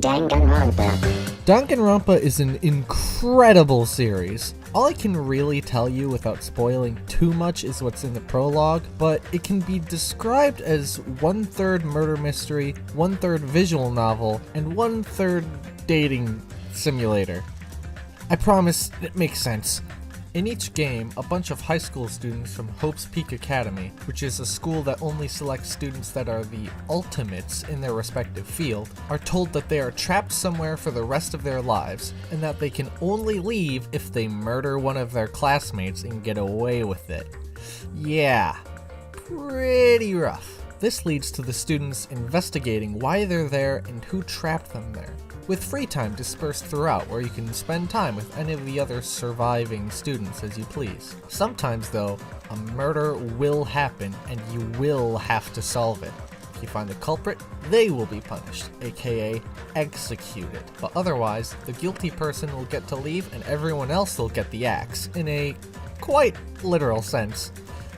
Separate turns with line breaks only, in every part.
Danganronpa.
Danganronpa is an incredible series. All I can really tell you without spoiling too much is what's in the prologue, but it can be described as 1/3 murder mystery, 1/3 visual novel, and 1/3 dating simulator. I promise it makes sense. In each game, a bunch of high school students from Hope's Peak Academy, which is a school that only selects students that are the ultimates in their respective field, are told that they are trapped somewhere for the rest of their lives, and that they can only leave if they murder one of their classmates and get away with it. Yeah, pretty rough. This leads to the students investigating why they're there and who trapped them there, with free time dispersed throughout where you can spend time with any of the other surviving students as you please. Sometimes though, a murder will happen and you will have to solve it. If you find the culprit, they will be punished, aka executed. But otherwise, the guilty person will get to leave and everyone else will get the axe, in a quite literal sense.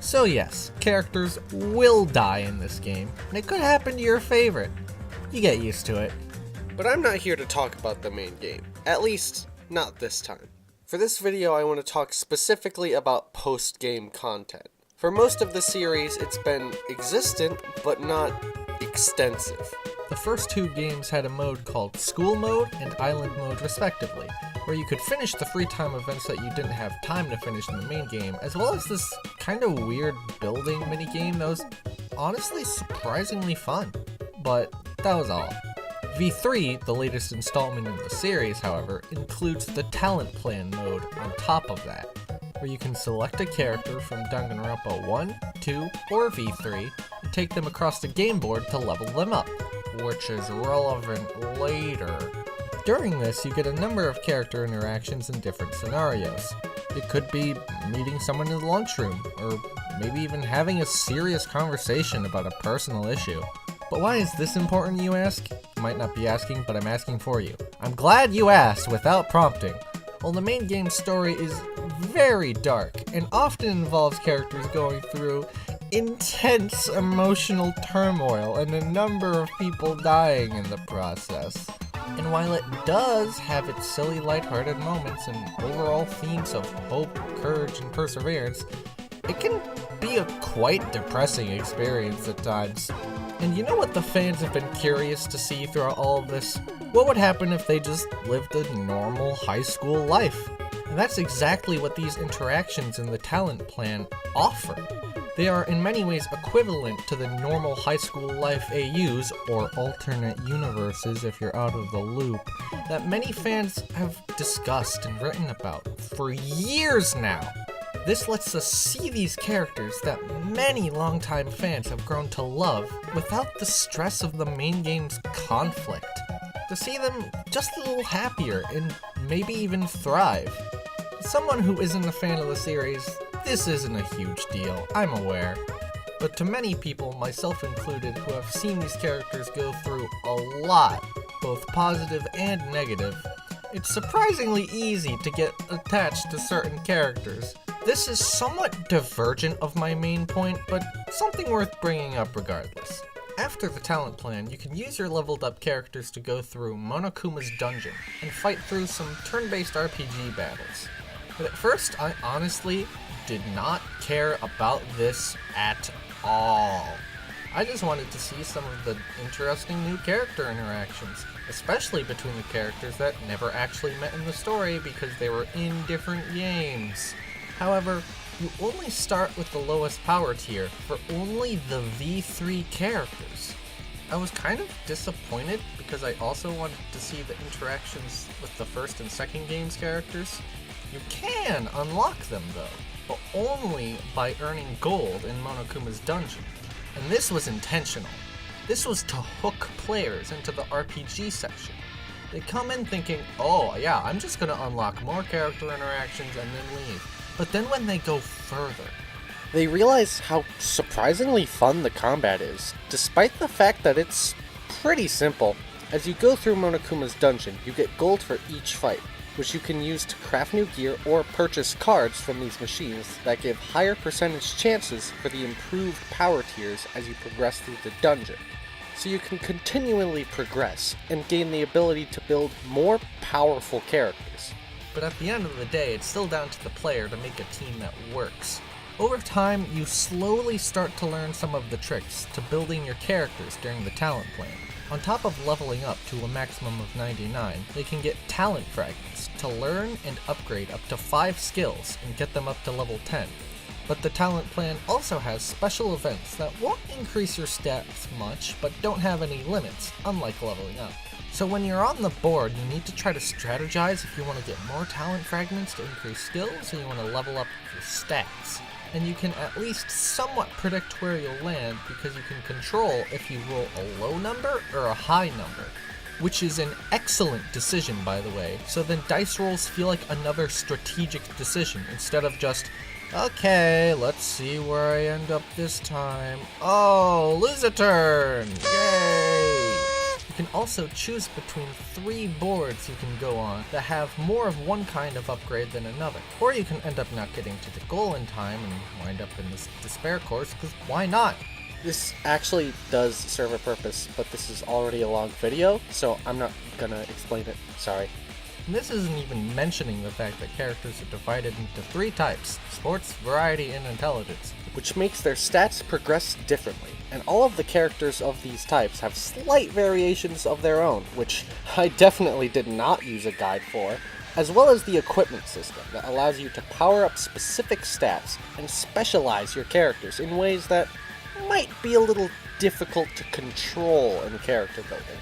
So yes, characters will die in this game, and it could happen to your favorite. You get used to it.
But I'm not here to talk about the main game. At least, not this time. For this video, I want to talk specifically about post-game content. For most of the series, it's been existent, but not extensive.
The first two games had a mode called School Mode and Island Mode respectively, where you could finish the free time events that you didn't have time to finish in the main game, as well as this kind of weird building minigame that was honestly surprisingly fun. But that was all. V3, the latest installment in the series, however, includes the Talent Plan mode on top of that, where you can select a character from Danganronpa 1, 2, or V3, and take them across the game board to level them up, which is relevant later. During this, you get a number of character interactions in different scenarios. It could be meeting someone in the lunchroom, or maybe even having a serious conversation about a personal issue. But why is this important, you ask? You might not be asking, but I'm asking for you. I'm glad you asked without prompting. Well, the main game's story is very dark, and often involves characters going through intense emotional turmoil and a number of people dying in the process. And while it does have its silly lighthearted moments and overall themes of hope, courage, and perseverance, it can be a quite depressing experience at times. And you know what the fans have been curious to see throughout all of this? What would happen if they just lived a normal high school life? And that's exactly what these interactions in the Talent Plan offer. They are in many ways equivalent to the normal high school life AUs, or alternate universes if you're out of the loop, that many fans have discussed and written about for years now. This lets us see these characters that many longtime fans have grown to love without the stress of the main game's conflict. To see them just a little happier and maybe even thrive. As someone who isn't a fan of the series, this isn't a huge deal, I'm aware. But to many people, myself included, who have seen these characters go through a lot, both positive and negative, it's surprisingly easy to get attached to certain characters. This is somewhat divergent of my main point, but something worth bringing up regardless. After the Talent Plan, you can use your leveled up characters to go through Monokuma's dungeon and fight through some turn-based RPG battles. But at first, I honestly did not care about this at all. I just wanted to see some of the interesting new character interactions, especially between the characters that never actually met in the story because they were in different games. However, you only start with the lowest power tier for only the V3 characters. I was kind of disappointed because I also wanted to see the interactions with the first and second game's characters. You can unlock them though, but only by earning gold in Monokuma's dungeon. And this was intentional. This was to hook players into the RPG section. They come in thinking, oh yeah, I'm just gonna unlock more character interactions and then leave. But then when they go further,
They realize how surprisingly fun the combat is, despite the fact that it's pretty simple. As you go through Monokuma's dungeon, you get gold for each fight, which you can use to craft new gear or purchase cards from these machines that give higher percentage chances for the improved power tiers as you progress through the dungeon. so you can continually progress and gain the ability to build more powerful characters.
But at the end of the day, it's still down to the player to make a team that works. Over time, you slowly start to learn some of the tricks to building your characters during the talent plan. On top of leveling up to a maximum of 99, they can get talent fragments to learn and upgrade up to 5 skills and get them up to level 10. But the talent plan also has special events that won't increase your stats much, but don't have any limits, unlike leveling up. So when you're on the board, you need to try to strategize if you want to get more talent fragments to increase skills, or you want to level up your stats. And you can at least somewhat predict where you'll land because you can control if you roll a low number or a high number, which is an excellent decision, by the way. So then dice rolls feel like another strategic decision instead of just, okay, let's see where I end up this time. Oh, lose a turn! Yay! You can also choose between 3 boards you can go on that have more of one kind of upgrade than another. Or you can end up not getting to the goal in time and wind up in this despair course, because why not?
This actually does serve a purpose, but this is already a long video, so I'm not gonna explain it, sorry.
And this isn't even mentioning the fact that characters are divided into 3 types: sports, variety, and intelligence.
Which makes their stats progress differently, and all of the characters of these types have slight variations of their own, which I definitely did not use a guide for, as well as the equipment system that allows you to power up specific stats and specialize your characters in ways that might be a little difficult to control in character building.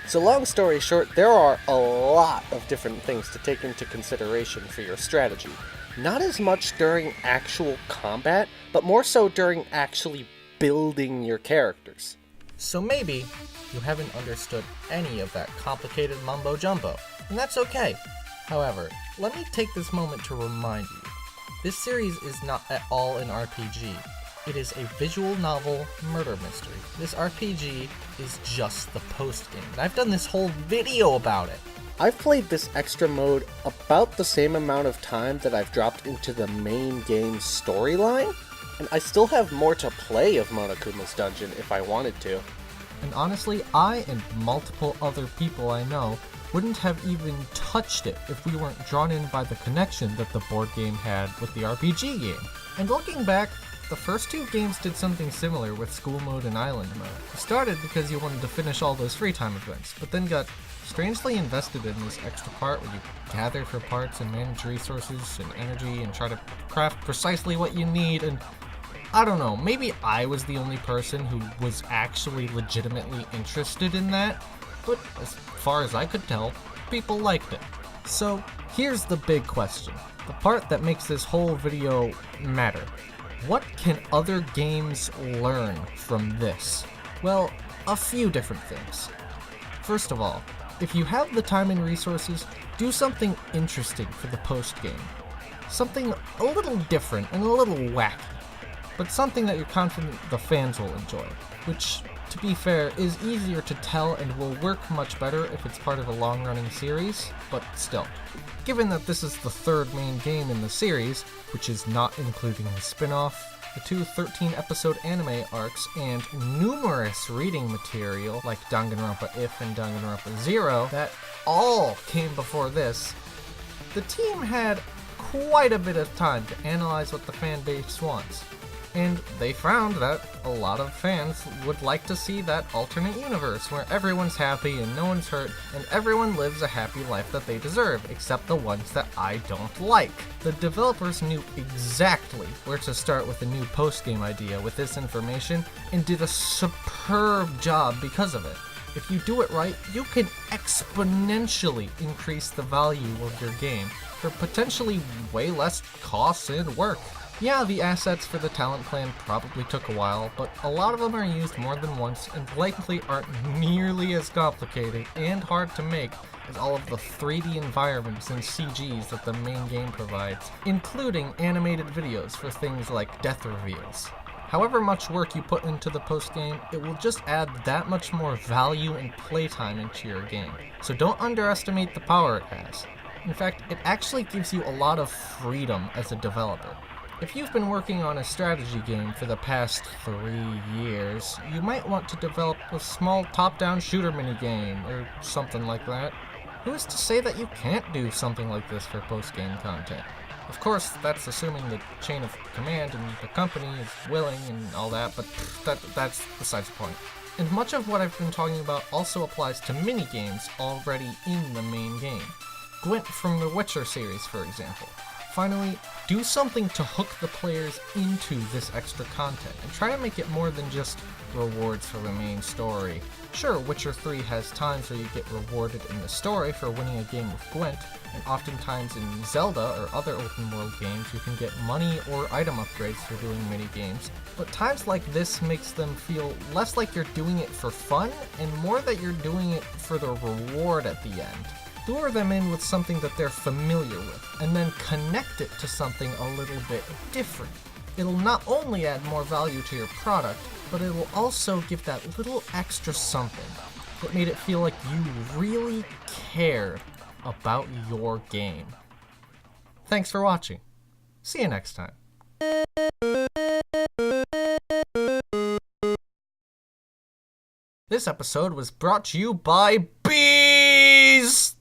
So long story short, there are a lot of different things to take into consideration for your strategy. Not as much during actual combat, but more so during actually building your characters.
So maybe you haven't understood any of that complicated mumbo jumbo, and that's okay. However, let me take this moment to remind you, this series is not at all an RPG. It is a visual novel murder mystery. This RPG is just the post-game, and I've done this whole video about it.
I've played this extra mode about the same amount of time that I've dropped into the main game's storyline, and I still have more to play of Monokuma's Dungeon if I wanted to.
And honestly, I and multiple other people I know wouldn't have even touched it if we weren't drawn in by the connection that the board game had with the RPG game. And looking back, the first 2 games did something similar with School Mode and Island Mode. You started because you wanted to finish all those free time events, but then got strangely invested in this extra part where you gather for parts and manage resources and energy and try to craft precisely what you need. And I don't know, maybe I was the only person who was actually legitimately interested in that, but as far as I could tell, people liked it. So here's the big question, the part that makes this whole video matter. What can other games learn from this? Well, a few different things. First of all, if you have the time and resources, do something interesting for the post-game. Something a little different and a little wacky, but something that you're confident the fans will enjoy, which, to be fair, is easier to tell and will work much better if it's part of a long-running series, but still. Given that this is the 3rd main game in the series, which is not including the spin-off, the 2 13-episode anime arcs, and numerous reading material like Danganronpa If and Danganronpa Zero that all came before this, the team had quite a bit of time to analyze what the fan base wants. And they found that a lot of fans would like to see that alternate universe where everyone's happy and no one's hurt and everyone lives a happy life that they deserve, except the ones that I don't like. The developers knew exactly where to start with a new post-game idea with this information and did a superb job because of it. If you do it right, you can exponentially increase the value of your game for potentially way less costs and work. Yeah, the assets for the talent plan probably took a while, but a lot of them are used more than once and likely aren't nearly as complicated and hard to make as all of the 3D environments and CGs that the main game provides, including animated videos for things like death reveals. However much work you put into the post-game, it will just add that much more value and playtime into your game, so don't underestimate the power it has. In fact, it actually gives you a lot of freedom as a developer. If you've been working on a strategy game for the past 3 years, you might want to develop a small top-down shooter minigame, or something like that. Who is to say that you can't do something like this for post-game content? Of course, that's assuming the chain of command and the company is willing and all that, but that's besides the point. And much of what I've been talking about also applies to minigames already in the main game. Gwent from the Witcher series, for example. Finally, do something to hook the players into this extra content, and try to make it more than just rewards for the main story. Sure, Witcher 3 has times where you get rewarded in the story for winning a game with Gwent, and oftentimes in Zelda or other open world games you can get money or item upgrades for doing mini games, but times like this makes them feel less like you're doing it for fun and more that you're doing it for the reward at the end. Lure them in with something that they're familiar with, and then connect it to something a little bit different. It'll not only add more value to your product, but it will also give that little extra something that made it feel like you really cared about your game. Thanks for watching. See you next time. This episode was brought to you by bees!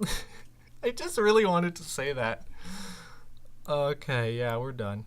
I just really wanted to say that. Okay, yeah, we're done.